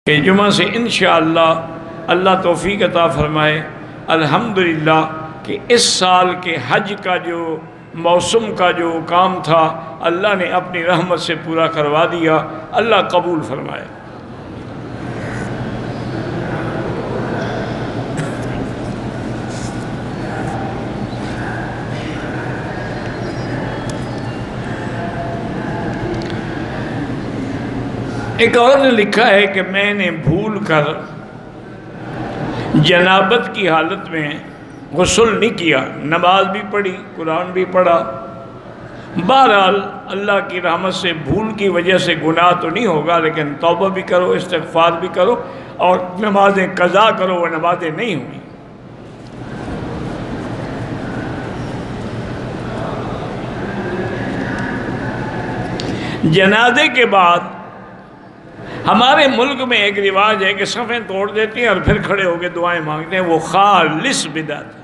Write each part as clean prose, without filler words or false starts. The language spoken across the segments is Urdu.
کہ جمعہ سے انشاءاللہ اللہ توفیق عطا فرمائے الحمدللہ کہ اس سال کے حج کا جو موسم کا جو کام تھا اللہ نے اپنی رحمت سے پورا کروا دیا، اللہ قبول فرمائے۔ ایک اور نے لکھا ہے کہ میں نے بھول کر جنابت کی حالت میں غسل نہیں کیا، نماز بھی پڑھی، قرآن بھی پڑھا، بہرحال اللہ کی رحمت سے بھول کی وجہ سے گناہ تو نہیں ہوگا، لیکن توبہ بھی کرو، استغفار بھی کرو اور نمازیں قضا کرو، وہ نمازیں نہیں ہوئیں۔ جنازے کے بعد ہمارے ملک میں ایک رواج ہے کہ صفیں توڑ دیتی ہیں اور پھر کھڑے ہو کے دعائیں مانگتے ہیں، وہ خالص بدعت ہے۔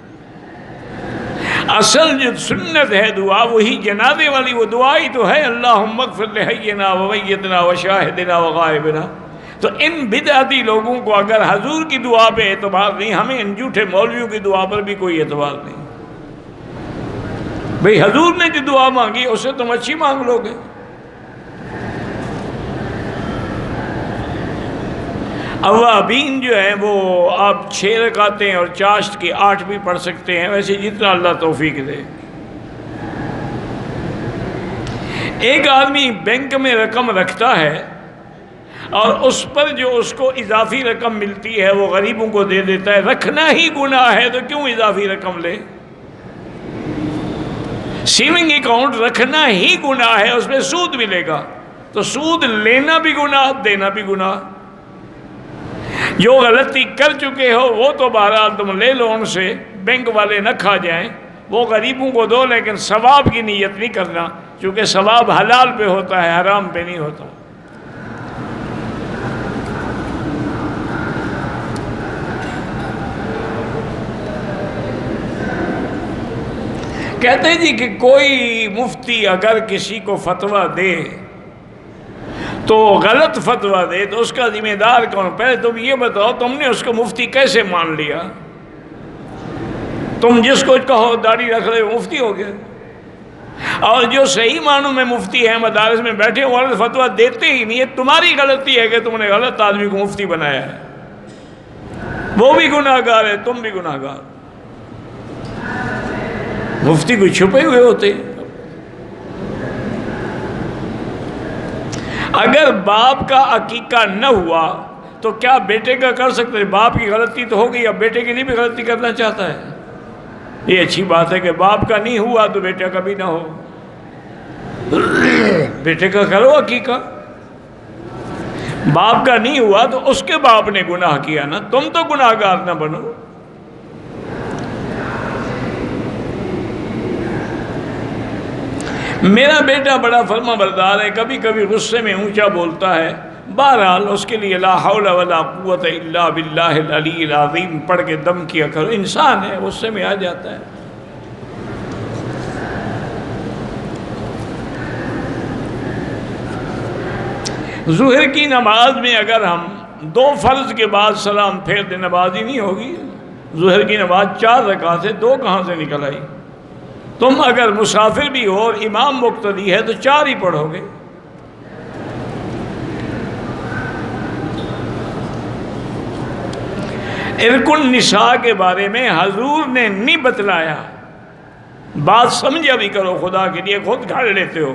اصل جو سنت ہے دعا وہی جنازے والی وہ دعا ہی تو ہے، اللہم اغفر لحینا ومیتنا وشاہدنا وغائبنا۔ تو ان بدعتی لوگوں کو اگر حضور کی دعا پہ اعتبار نہیں، ہمیں ان جھوٹے مولویوں کی دعا پر بھی کوئی اعتبار نہیں۔ بھئی حضور نے جو دعا مانگی اسے تم اچھی مانگ لو گے۔ اوابین جو ہیں وہ آپ 6 رکعتیں اور چاشت کی 8 بھی پڑھ سکتے ہیں، ویسے جتنا اللہ توفیق دے۔ ایک آدمی بینک میں رقم رکھتا ہے اور اس پر جو اس کو اضافی رقم ملتی ہے وہ غریبوں کو دے دیتا ہے، رکھنا ہی گناہ ہے تو کیوں اضافی رقم لے؟ سیونگ اکاؤنٹ رکھنا ہی گناہ ہے، اس میں سود ملے گا، تو سود لینا بھی گناہ، دینا بھی گناہ۔ جو غلطی کر چکے ہو وہ تو بہرحال تم لے لو ان سے، بینک والے نہ کھا جائیں، وہ غریبوں کو دو، لیکن ثواب کی نیت نہیں کرنا، چونکہ ثواب حلال پہ ہوتا ہے، حرام پہ نہیں ہوتا۔ کہتے ہیں جی کہ کوئی مفتی اگر کسی کو فتویٰ دے تو غلط فتویٰ دے تو اس کا ذمہ دار کون؟ پہلے تم یہ بتاؤ تم نے اس کو مفتی کیسے مان لیا؟ تم جس کو کہو داڑھی رکھ لے وہ مفتی ہو گیا، اور جو صحیح معنوں میں مفتی ہیں مدارس میں بیٹھے وہ غلط فتویٰ دیتے ہی نہیں، یہ تمہاری غلطی ہے کہ تم نے غلط آدمی کو مفتی بنایا ہے، وہ بھی گناہ گار ہے، تم بھی گناہ گار۔ مفتی کوئی چھپے ہوئے ہوتے ہیں؟ اگر باپ کا عقیقہ نہ ہوا تو کیا بیٹے کا کر سکتے ہیں؟ باپ کی غلطی تو ہو گئی، اب بیٹے کے لیے بھی غلطی کرنا چاہتا ہے۔ یہ اچھی بات ہے کہ باپ کا نہیں ہوا تو بیٹے کا بھی نہ ہو، بیٹے کا کرو عقیقہ۔ باپ کا نہیں ہوا تو اس کے باپ نے گناہ کیا نا، تم تو گناہ گار نہ بنو۔ میرا بیٹا بڑا فرما بردار ہے، کبھی کبھی غصے میں اونچا بولتا ہے، بہرحال اس کے لیے لا حول ولا قوت الا باللہ العلی العظیم پڑھ کے دم کیا کرو، انسان ہے غصے میں آ جاتا ہے۔ ظہر کی نماز میں اگر ہم 2 فرض کے بعد سلام پھیر دیں نماز ہی نہیں ہوگی۔ ظہر کی نماز 4 رکعت ہے، 2 کہاں سے نکل آئی؟ تم اگر مسافر بھی ہو اور امام مقتدی ہے تو 4 ہی پڑھو گے۔ عرق النساء کے بارے میں حضور نے نہیں بتلایا، بات سمجھا بھی کرو خدا کے لیے، خود گھڑ لیتے ہو۔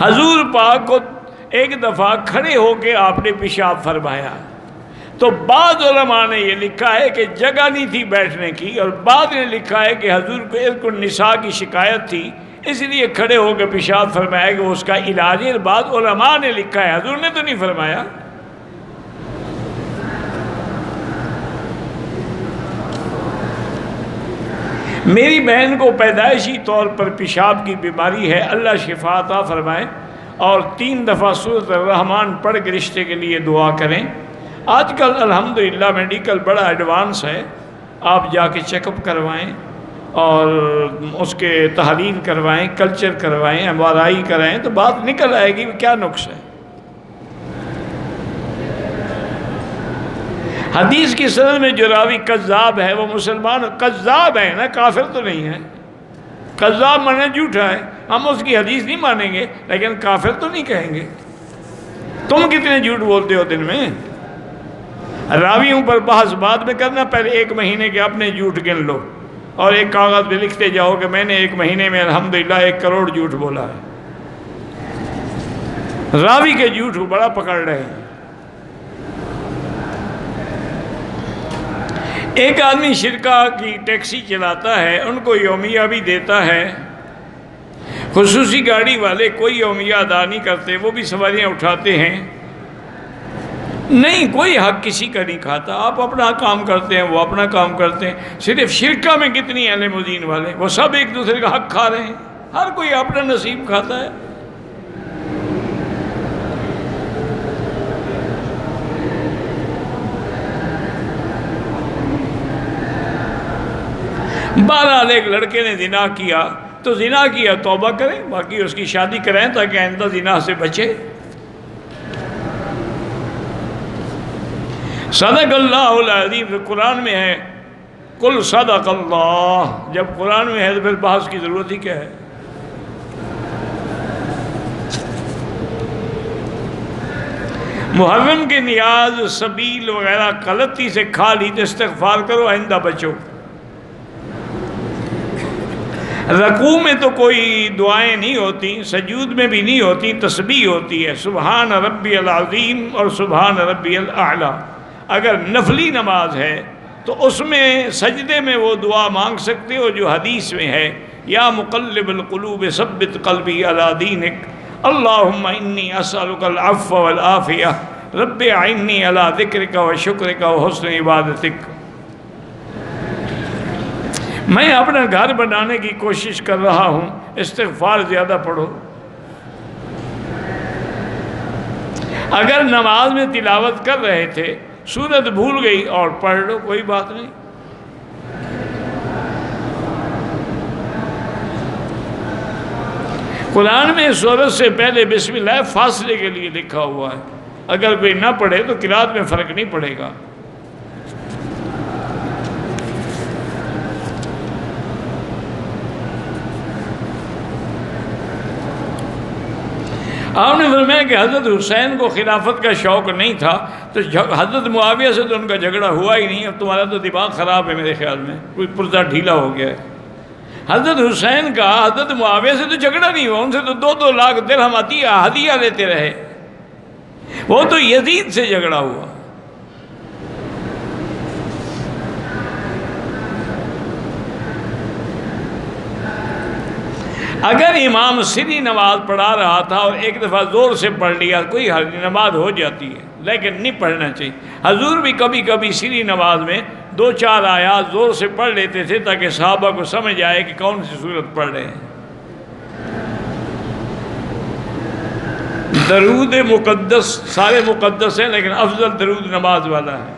حضور پاک کو ایک دفعہ کھڑے ہو کے آپ نے پیشاب فرمایا، تو بعض علماء نے یہ لکھا ہے کہ جگہ نہیں تھی بیٹھنے کی، اور بعض نے لکھا ہے کہ حضور کو عرق النساء کی شکایت تھی اس لیے کھڑے ہو کے پیشاب فرمایا کہ اس کا علاج ہے۔ بعض علماء نے لکھا ہے، حضور نے تو نہیں فرمایا۔ میری بہن کو پیدائشی طور پر پیشاب کی بیماری ہے، اللہ شفا عطا فرمائے، اور 3 دفعہ سورۃ الرحمن پڑھ کے رشتے کے لیے دعا کریں۔ آج کل الحمدللہ میڈیکل بڑا ایڈوانس ہے، آپ جا کے چیک اپ کروائیں اور اس کے تحلیل کروائیں، کلچر کروائیں، MRI کرائیں تو بات نکل آئے گی کیا نقص ہے۔ حدیث کی سند میں جو راوی کذاب ہے وہ مسلمان کذاب ہے نا، کافر تو نہیں ہے۔ کذاب مانے جھوٹا ہے، ہم اس کی حدیث نہیں مانیں گے لیکن کافر تو نہیں کہیں گے۔ تم کتنے جھوٹ بولتے ہو دن میں؟ راویوں پر بحث بعد میں کرنا، پہلے 1 مہینے کے اپنے جھوٹ گن لو اور ایک کاغذ پہ لکھتے جاؤ کہ میں نے 1 مہینے میں الحمدللہ 1 کروڑ جھوٹ بولا ہے۔ راوی کے جھوٹ کو بڑا پکڑ رہے ہیں۔ ایک آدمی شرکا کی ٹیکسی چلاتا ہے، ان کو یومیہ بھی دیتا ہے۔ خصوصی گاڑی والے کوئی یومیہ ادا نہیں کرتے، وہ بھی سواریاں اٹھاتے ہیں۔ نہیں، کوئی حق کسی کا نہیں کھاتا، آپ اپنا کام کرتے ہیں، وہ اپنا کام کرتے ہیں۔ صرف شرکا میں کتنی ہیں لیموزین والے، وہ سب ایک دوسرے کا حق کھا رہے ہیں، ہر کوئی اپنا نصیب کھاتا ہے۔ بہرحال ایک لڑکے نے زنا کیا تو زنا کیا، توبہ کریں، باقی اس کی شادی کریں تاکہ آئندہ زنا سے بچے۔ صدق اللہ العظیم، قرآن میں ہے قل صدق اللہ، جب قرآن میں ہے تو پھر بحث کی ضرورت ہی کیا ہے؟ محرم کے نیاز سبیل وغیرہ غلطی سے کھا لی تو استغفار کرو، آئندہ بچو۔ رکوع میں تو کوئی دعائیں نہیں ہوتی، سجود میں بھی نہیں ہوتی، تسبیح ہوتی ہے، سبحان ربی العظیم اور سبحان ربی الاعلی۔ اگر نفلی نماز ہے تو اس میں سجدے میں وہ دعا مانگ سکتے ہو جو حدیث میں ہے، یا مقلب القلوب ثبت قلبی علی دینک، اللہم انی اسألک العفو والعافیہ، رب اعنی علی ذکرک و شکرک و حسن عبادتک۔ میں اپنا گھر بنانے کی کوشش کر رہا ہوں، استغفار زیادہ پڑھو۔ اگر نماز میں تلاوت کر رہے تھے، سورت بھول گئی اور پڑھ لو، کوئی بات نہیں۔ قرآن میں سورت سے پہلے بسم اللہ فاصلے کے لیے لکھا ہوا ہے، اگر کوئی نہ پڑھے تو قرات میں فرق نہیں پڑے گا۔ آپ نے فرمایا کہ حضرت حسین کو خلافت کا شوق نہیں تھا، تو حضرت معاویہ سے تو ان کا جھگڑا ہوا ہی نہیں۔ اب تمہارا تو دماغ خراب ہے میرے خیال میں، کوئی پرزہ ڈھیلا ہو گیا ہے۔ حضرت حسین کا حضرت معاویہ سے تو جھگڑا نہیں ہوا، ان سے تو 2-2 لاکھ درہم ہدیہ لیتے رہے، وہ تو یزید سے جھگڑا ہوا۔ اگر امام سری نماز پڑھا رہا تھا اور ایک دفعہ زور سے پڑھ لیا، کوئی حرج نہیں، نماز ہو جاتی ہے، لیکن نہیں پڑھنا چاہیے۔ حضور بھی کبھی کبھی سری نماز میں 2-4 آیات زور سے پڑھ لیتے تھے تاکہ صحابہ کو سمجھ آئے کہ کون سی صورت پڑھ رہے ہیں۔ درود مقدس سارے مقدس ہیں، لیکن افضل درود نماز والا ہے۔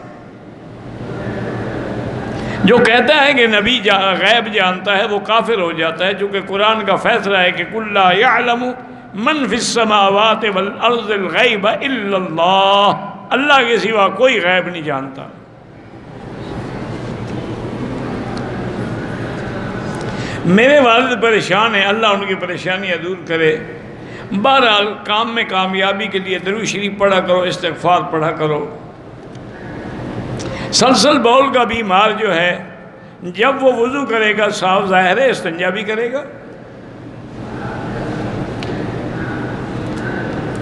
جو کہتا ہے کہ نبی غیب جانتا ہے وہ کافر ہو جاتا ہے، چونکہ قرآن کا فیصلہ ہے کہ قُلْ لَا يَعْلَمُ مَنْ فِي السَّمَاوَاتِ وَالْأَرْضِ الْغَيْبَ إِلَّا اللَّهُ، اللہ کے سوا کوئی غیب نہیں جانتا۔ میرے والد پریشان ہیں، اللہ ان کی پریشانیاں دور کرے۔ بہرحال کام میں کامیابی کے لیے درود شریف پڑھا کرو، استغفار پڑھا کرو۔ سلسل بول کا بیمار جو ہے، جب وہ وضو کرے گا صاف ظاہر ہے استنجا بھی کرے گا۔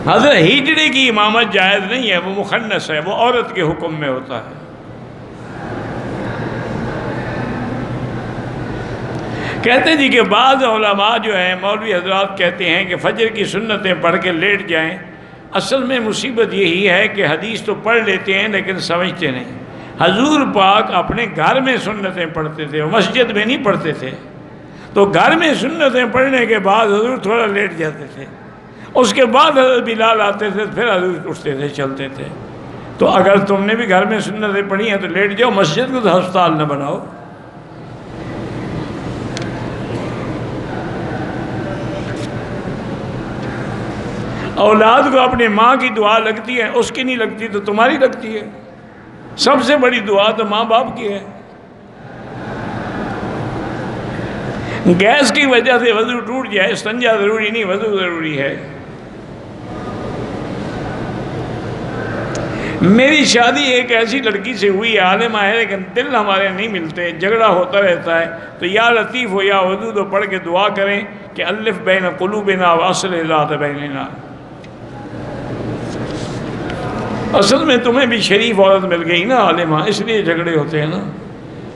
حضرت ہیجڑے کی امامت جائز نہیں ہے، وہ مخنث ہے، وہ عورت کے حکم میں ہوتا ہے۔ کہتے ہیں جی کہ بعض علماء جو ہیں، مولوی حضرات کہتے ہیں کہ فجر کی سنتیں پڑھ کے لیٹ جائیں۔ اصل میں مصیبت یہی ہے کہ حدیث تو پڑھ لیتے ہیں لیکن سمجھتے نہیں۔ حضور پاک اپنے گھر میں سنتیں پڑھتے تھے، مسجد میں نہیں پڑھتے تھے، تو گھر میں سنتیں پڑھنے کے بعد حضور تھوڑا لیٹ جاتے تھے، اس کے بعد حضرت بلال آتے تھے، پھر حضور اٹھتے تھے، چلتے تھے۔ تو اگر تم نے بھی گھر میں سنتیں پڑھی ہیں تو لیٹ جاؤ، مسجد کو تو ہسپتال نہ بناؤ۔ اولاد کو اپنے ماں کی دعا لگتی ہے، اس کی نہیں لگتی تو تمہاری لگتی ہے۔ سب سے بڑی دعا تو ماں باپ کی ہے. گیس کی وجہ سے وضو ٹوٹ جائے، استنجا ضروری نہیں، وضو ضروری ہے. میری شادی ایک ایسی لڑکی سے ہوئی ہے، عالمہ ہے، لیکن دل ہمارے نہیں ملتے، جھگڑا ہوتا رہتا ہے. تو یا لطیف ہو یا ودود ہو پڑھ کے دعا کریں کہ الف بین قلوبنا واصلح ذات بیننا. اصل میں تمہیں بھی شریف عورت مل گئی نا عالمہ، اس لیے جھگڑے ہوتے ہیں نا.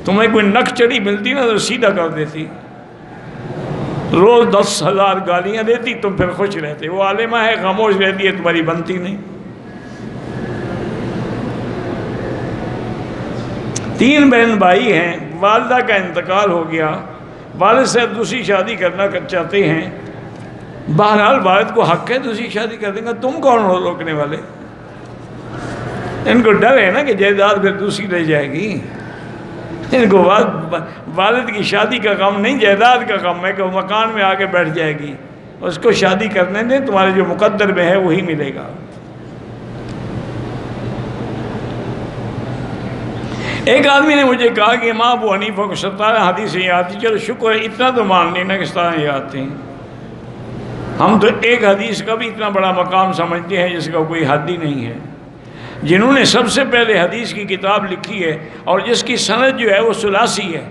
تمہیں کوئی نک چڑی ملتی نا تو سیدھا کر دیتی، روز 10,000 گالیاں دیتی، تم پھر خوش رہتے. وہ عالمہ ہے، خاموش رہتی ہے، تمہاری بنتی نہیں. 3 بہن بھائی ہیں، والدہ کا انتقال ہو گیا، والد صاحب دوسری شادی کرنا چاہتے ہیں. بہرحال والد کو حق ہے دوسری شادی کر دیں گا، تم کون ہو روکنے والے؟ ان کو ڈر ہے نا کہ جائیداد پھر دوسری رہ جائے گی. ان کو والد کی شادی کا غم نہیں، جائیداد کا غم ہے کہ وہ مکان میں آ کے بیٹھ جائے گی. اس کو شادی کرنے دیں، تمہارے جو مقدر میں ہے وہی ملے گا. ایک آدمی نے مجھے کہا کہ امام ابو حنیفہ کو 17 حدیثیں یاد تھی. چلو شکر ہے، اتنا تو مان لینا کہ 17 یاد تھیں. ہم تو ایک حدیث کا بھی اتنا بڑا مقام سمجھتے ہیں جس کا کوئی حد ہی نہیں ہے. جنہوں نے سب سے پہلے حدیث کی کتاب لکھی ہے اور جس کی سند جو ہے وہ ثلاثی ہے.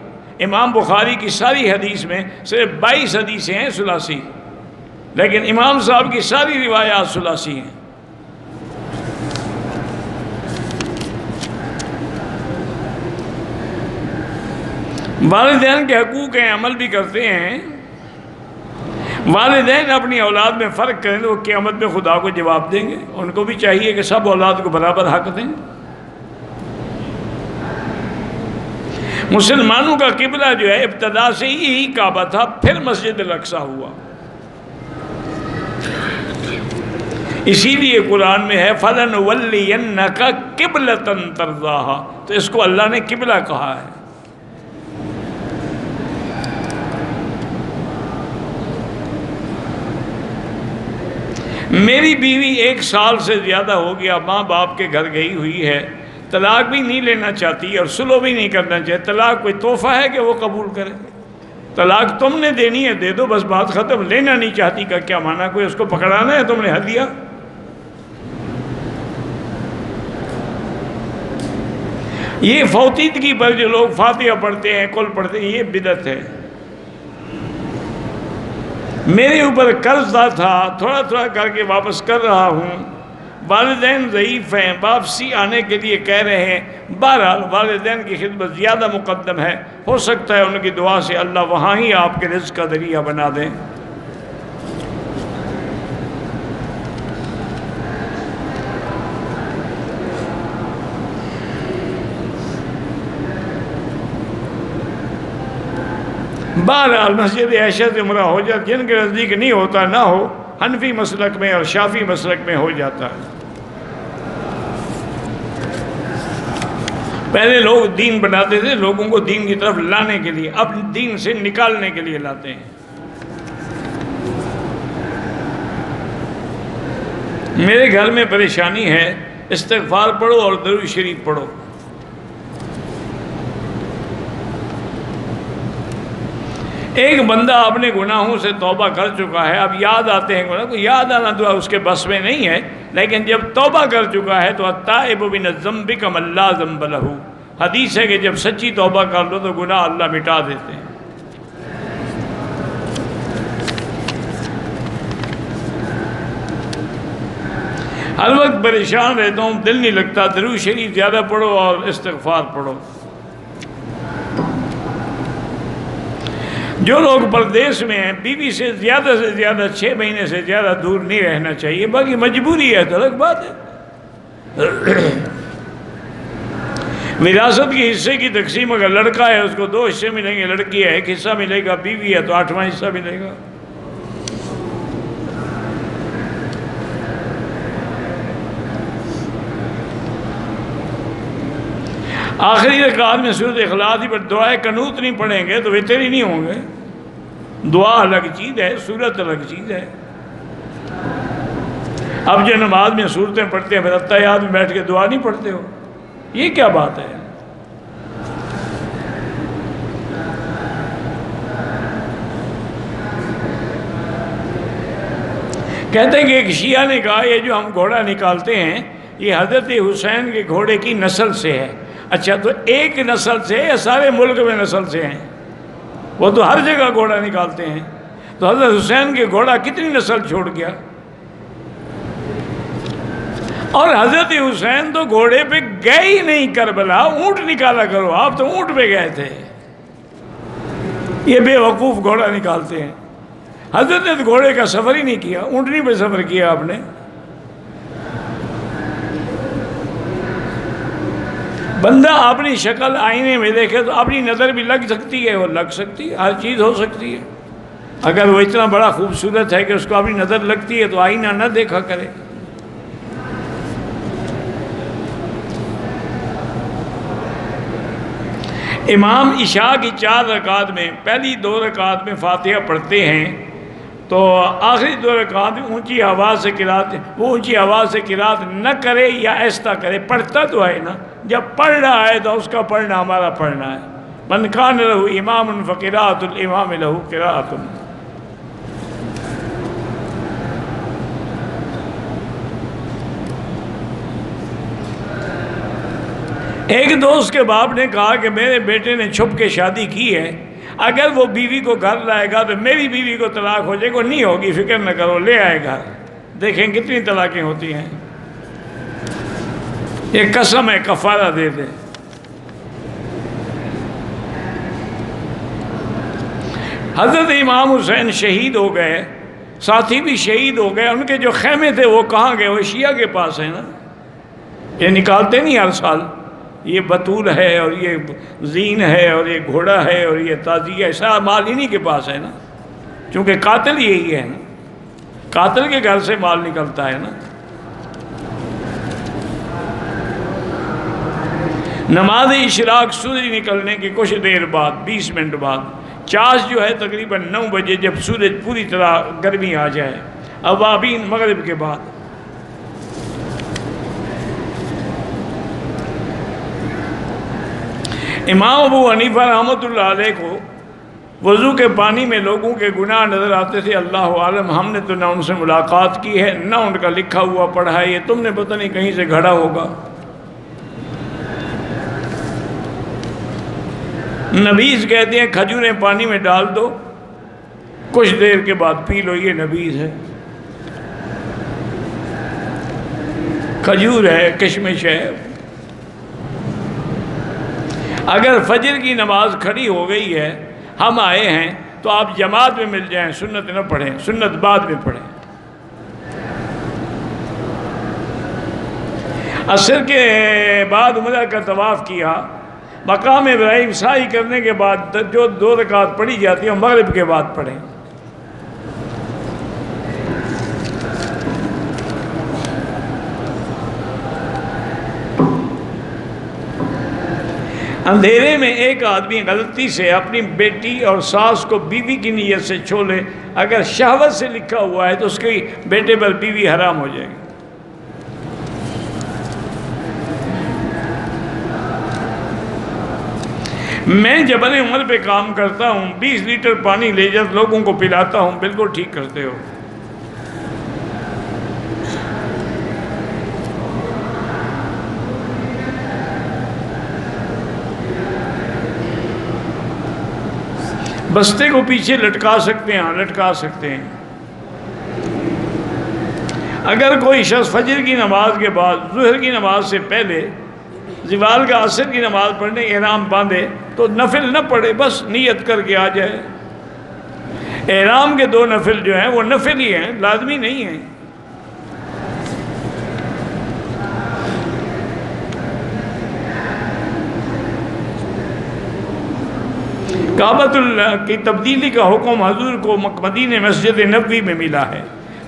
امام بخاری کی ساری حدیث میں صرف 22 حدیثیں ہیں ثلاثی، لیکن امام صاحب کی ساری روایات ثلاثی ہیں. والدین کے حقوق ہیں، عمل بھی کرتے ہیں. والدین اپنی اولاد میں فرق کریں تو وہ قیامت میں خدا کو جواب دیں گے. ان کو بھی چاہیے کہ سب اولاد کو برابر حق دیں. مسلمانوں کا قبلہ جو ہے ابتدا سے ہی کعبہ تھا، پھر مسجد الاقصی ہوا. اسی لیے قرآن میں ہے فَلَنُوَلِّيَنَّكَ قِبْلَةً تَرْضَاهَا، تو اس کو اللہ نے قبلہ کہا ہے. میری بیوی 1 سال سے زیادہ ہو گیا ماں باپ کے گھر گئی ہوئی ہے، طلاق بھی نہیں لینا چاہتی اور سلو بھی نہیں کرنا چاہتی. طلاق کوئی تحفہ ہے کہ وہ قبول کرے؟ طلاق تم نے دینی ہے دے دو، بس بات ختم. لینا نہیں چاہتی کا کیا معنی؟ کوئی اس کو پکڑانا ہے تم نے ہدیہ؟ یہ فوتیدگی پر جو لوگ فاتحہ پڑھتے ہیں، کل پڑھتے ہیں، یہ بدعت ہے. میرے اوپر قرض تھا، تھوڑا تھوڑا کر کے واپس کر رہا ہوں. والدین ضعیف ہیں، واپسی آنے کے لیے کہہ رہے ہیں. بہرحال والدین کی خدمت زیادہ مقدم ہے. ہو سکتا ہے ان کی دعا سے اللہ وہاں ہی آپ کے رزق کا ذریعہ بنا دیں. بہرحال مسجد عائشہ سے عمرہ ہو جاتا، جن کے نزدیک نہیں ہوتا نہ ہو. حنفی مسلک میں اور شافعی مسلک میں ہو جاتا ہے. پہلے لوگ دین بناتے تھے، لوگوں کو دین کی طرف لانے کے لیے، اب دین سے نکالنے کے لیے لاتے ہیں. میرے گھر میں پریشانی ہے، استغفار پڑھو اور درود شریف پڑھو. ایک بندہ اپنے گناہوں سے توبہ کر چکا ہے، اب یاد آتے ہیں گناہ کو. یاد آنا تو اس کے بس میں نہیں ہے، لیکن جب توبہ کر چکا ہے تو التائب من الذنب کمن لا ذنب لہ. حدیث ہے کہ جب سچی توبہ کر لو تو گناہ اللہ مٹا دیتے ہیں. ہر وقت پریشان رہتا ہوں، دل نہیں لگتا. درود شریف زیادہ پڑھو اور استغفار پڑھو. جو لوگ پردیس میں ہیں، بیوی سے زیادہ 6 مہینے سے زیادہ دور نہیں رہنا چاہیے. باقی مجبوری ہے تو الگ بات ہے. وراثت کے حصے کی تقسیم اگر لڑکا ہے اس کو 2 حصے ملیں گے، لڑکی ہے 1 حصہ ملے گا، بیوی ہے تو 8واں حصہ ملے گا. آخری رکعت میں سورۃ اخلاص پر دعائے قنوت نہیں پڑھیں گے تو وتر ہی نہیں ہوں گے. دعا الگ چیز ہے، سورت الگ چیز ہے. اب جو نماز میں سورتیں پڑھتے ہیں پھر اتحیات میں بیٹھ کے دعا نہیں پڑھتے ہو. یہ کیا بات ہے؟ کہتے ہیں کہ ایک شیعہ نے کہا یہ جو ہم گھوڑا نکالتے ہیں یہ حضرت حسین کے گھوڑے کی نسل سے ہے۔ اچھا تو ایک نسل سے یا سارے ملک میں نسل سے ہیں؟ وہ تو ہر جگہ گھوڑا نکالتے ہیں، تو حضرت حسین کے گھوڑا کتنی نسل چھوڑ گیا؟ اور حضرت حسین تو گھوڑے پہ گئے ہی نہیں کربلا، اونٹ نکالا کرو، آپ تو اونٹ پہ گئے تھے، یہ بے وقوف گھوڑا نکالتے ہیں۔ حضرت نے تو گھوڑے کا سفر ہی نہیں کیا، اونٹنی پہ سفر کیا آپ نے۔ بندہ اپنی شکل آئینے میں دیکھے تو اپنی نظر بھی لگ سکتی ہے، وہ لگ سکتی ہے، ہر چیز ہو سکتی ہے۔ اگر وہ اتنا بڑا خوبصورت ہے کہ اس کو اپنی نظر لگتی ہے تو آئینہ نہ دیکھا کرے۔ امام عشاء کی 4 رکعت میں پہلی 2 رکعت میں فاتحہ پڑھتے ہیں تو آخری 2 رکعت میں اونچی آواز سے قرات، وہ اونچی آواز سے قرات نہ کرے یا ایسا کرے، پڑھتا تو ہے نا، جب پڑھ رہا ہے تو اس کا پڑھنا ہمارا پڑھنا ہے۔ من کان لہ امام فقراۃ الامام لہ قراۃ۔ ایک دوست کے باپ نے کہا کہ میرے بیٹے نے چھپ کے شادی کی ہے، اگر وہ بیوی کو گھر لائے گا تو میری بیوی کو طلاق ہو جائے گا۔ نہیں ہوگی، فکر نہ کرو، لے آئے گا۔ دیکھیں کتنی طلاقیں ہوتی ہیں۔ یہ قسم ہے، کفارہ دے دے۔ حضرت امام حسین شہید ہو گئے، ساتھی بھی شہید ہو گئے، ان کے جو خیمے تھے وہ کہاں گئے؟ وہ شیعہ کے پاس ہیں نا، یہ نکالتے نہیں ہر سال، یہ بطول ہے اور یہ زین ہے اور یہ گھوڑا ہے اور یہ تازیہ ہے، سارا مال انہی کے پاس ہے نا، چونکہ قاتل یہی ہے نا، قاتل کے گھر سے مال نکلتا ہے نا۔ نماز اشراق سورج نکلنے کے کچھ دیر بعد، 20 منٹ بعد، چاش جو ہے تقریباً 9 بجے، جب سورج پوری طرح گرمی آ جائے، اوابین مغرب کے بعد۔ امام ابو حنیفہ رحمۃ اللہ علیہ کو وضو کے پانی میں لوگوں کے گناہ نظر آتے تھے۔ اللہ عالم، ہم نے تو نہ ان سے ملاقات کی ہے، نہ ان کا لکھا ہوا پڑھا ہے، یہ تم نے پتہ نہیں کہیں سے گھڑا ہوگا۔ نبیذ کہتے ہیں کھجوریں پانی میں ڈال دو، کچھ دیر کے بعد پی لو، یہ نبیذ ہے۔ کھجور ہے، کشمش ہے۔ اگر فجر کی نماز کھڑی ہو گئی ہے، ہم آئے ہیں، تو آپ جماعت میں مل جائیں، سنت نہ پڑھیں، سنت بعد میں پڑھیں۔ عصر کے بعد عمرہ کا طواف کیا، مقام ابراہیم سعی کرنے کے بعد جو 2 رکعت پڑھی جاتی ہیں مغرب کے بعد پڑھیں۔ اندھیرے میں ایک آدمی غلطی سے اپنی بیٹی اور ساس کو بیوی کی نیت سے چھو لے، اگر شہوت سے لکھا ہوا ہے تو اس کے بیٹے پر بیوی حرام ہو جائے گی۔ میں جبل عمر پہ کام کرتا ہوں، 20 لیٹر پانی لے جا لوگوں کو پلاتا ہوں۔ بالکل ٹھیک کرتے ہو۔ بستے کو پیچھے لٹکا سکتے ہیں، لٹکا سکتے ہیں۔ اگر کوئی شخص فجر کی نماز کے بعد، ظہر کی نماز سے پہلے، زوال کا عصر کی نماز پڑھنے احرام باندھے تو نفل نہ پڑھے، بس نیت کر کے آ جائے۔ احرام کے 2 نفل جو ہیں وہ نفل ہی ہیں، لازمی نہیں ہیں۔ کعبۃ اللہ کی تبدیلی کا حکم حضور کو مدینہ مسجد نبوی میں ملا ہے،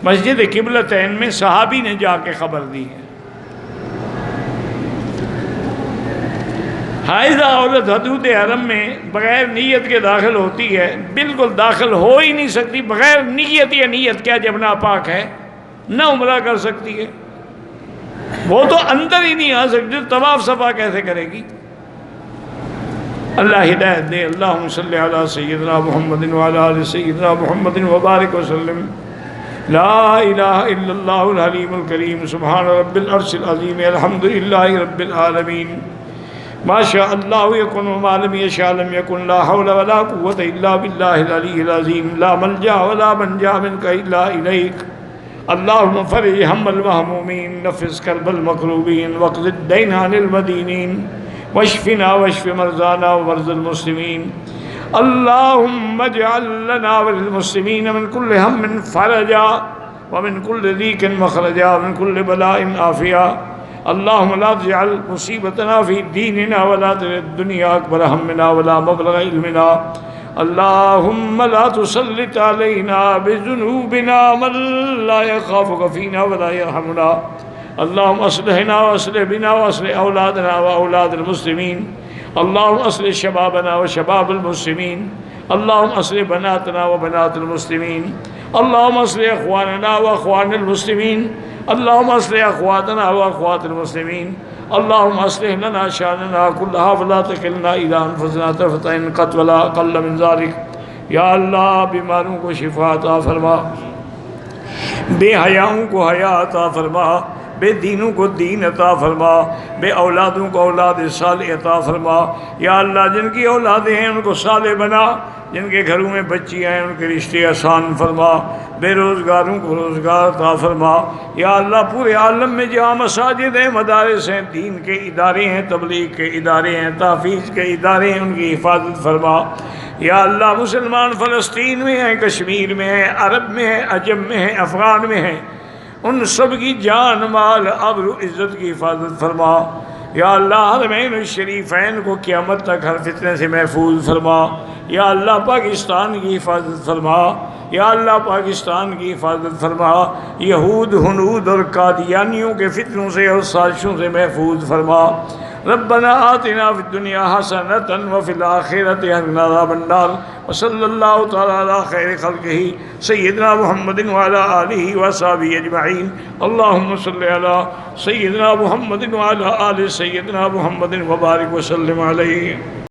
مسجد قبلتین میں صحابی نے جا کے خبر دی ہے۔ حائضہ عورت حدود حرم میں بغیر نیت کے داخل ہوتی ہے، بالکل داخل ہو ہی نہیں سکتی بغیر نیت، یا نیت کیا جب ناپاک ہے، نہ عمرہ کر سکتی ہے۔ وہ تو اندر ہی نہیں آ سکتی، طواف صفا کیسے کرے گی؟ اللہ ہدایت دے۔ اللہم صلی علی سیدنا محمد وعلی آل سیدنا محمد وبارک وسلم۔ لا الہ الا اللہ الحلیم الکریم، سبحان رب العرش العظیم، الحمدللہ رب العالمین۔ ما شاء اللہ یکن وما لم یشاء لم یکن، لا حول ولا قوة الا باللہ العلی العظیم، لا ملجا ولا منجا منک الا الیک۔ اللہم فرج ہم المہمومین، نفس کرب المکروبین، واقض الدین عن المدینین، واشفنا واشف مرضانا ومرضى المسلمین۔ اللہم اجعل لنا وللمسلمین من کل ہم فرجا، ومن کل ضیق مخرجا، ومن کل بلاء عافیا۔ اللہم لا تجعل مصیبتنا فی دیننا، ولا تجعل الدنیا اکبر ہمنا ولا مبلغ علمنا۔ اللہم لا تسلط علینا بذنوبنا من لا یخافک فینا ولا یرحمنا۔ اللہم اصلحنا واصلح بنا واصلح اولادنا واولاد المسلمین۔ اللہم اصلح شبابنا وشباب المسلمین۔ اللہم اصلح بناتنا وبنات المسلمین۔ اللہم اصلح اخواننا واخوان المسلمین۔ اللہم اصلح اخواتنا واخوات المسلمین۔ اللہم اصلح لنا شاننا کلہا ولا تکلنا الی انفسنا طرفۃ عین قط ولا اقل من ذلک۔ یا اللہ بیماروں کو شفا عطا فرما، بے حیاؤں کو حیا عطا فرما، بے دینوں کو دین عطا فرما، بے اولادوں کو اولاد صالح عطا فرما۔ یا اللہ جن کی اولادیں ہیں ان کو صالح بنا، جن کے گھروں میں بچیاں ہیں ان کے رشتے آسان فرما، بے روزگاروں کو روزگار عطا فرما۔ یا اللہ پورے عالم میں جہاں مساجد ہیں، مدارس ہیں، دین کے ادارے ہیں، تبلیغ کے ادارے ہیں، تحفیظ کے ادارے ہیں، ان کی حفاظت فرما۔ یا اللہ مسلمان فلسطین میں ہیں، کشمیر میں ہیں، عرب میں ہیں، عجم میں ہیں، افغان میں ہیں، ان سب کی جان مال آبرو عزت کی حفاظت فرما۔ یا اللہ حرمین الشریفین کو قیامت تک ہر فتنے سے محفوظ فرما۔ یا اللہ پاکستان کی حفاظت فرما، یا اللہ پاکستان کی حفاظت فرما، یہود ہنود اور قادیانیوں کے فتنوں سے اور سازشوں سے محفوظ فرما۔ ربنا آتنا فی الدنیا حسنۃ وفی الآخرۃ حسنۃ وقنا عذاب النار، وصلی اللہ تعالی علی خیر خلقہ سیدنا محمد وعلی آلہ وصحبہ اجمعین۔ اللہم صلی علی سیدنا محمد وعلی آل سیدنا محمد وبارک وسلم علیہ۔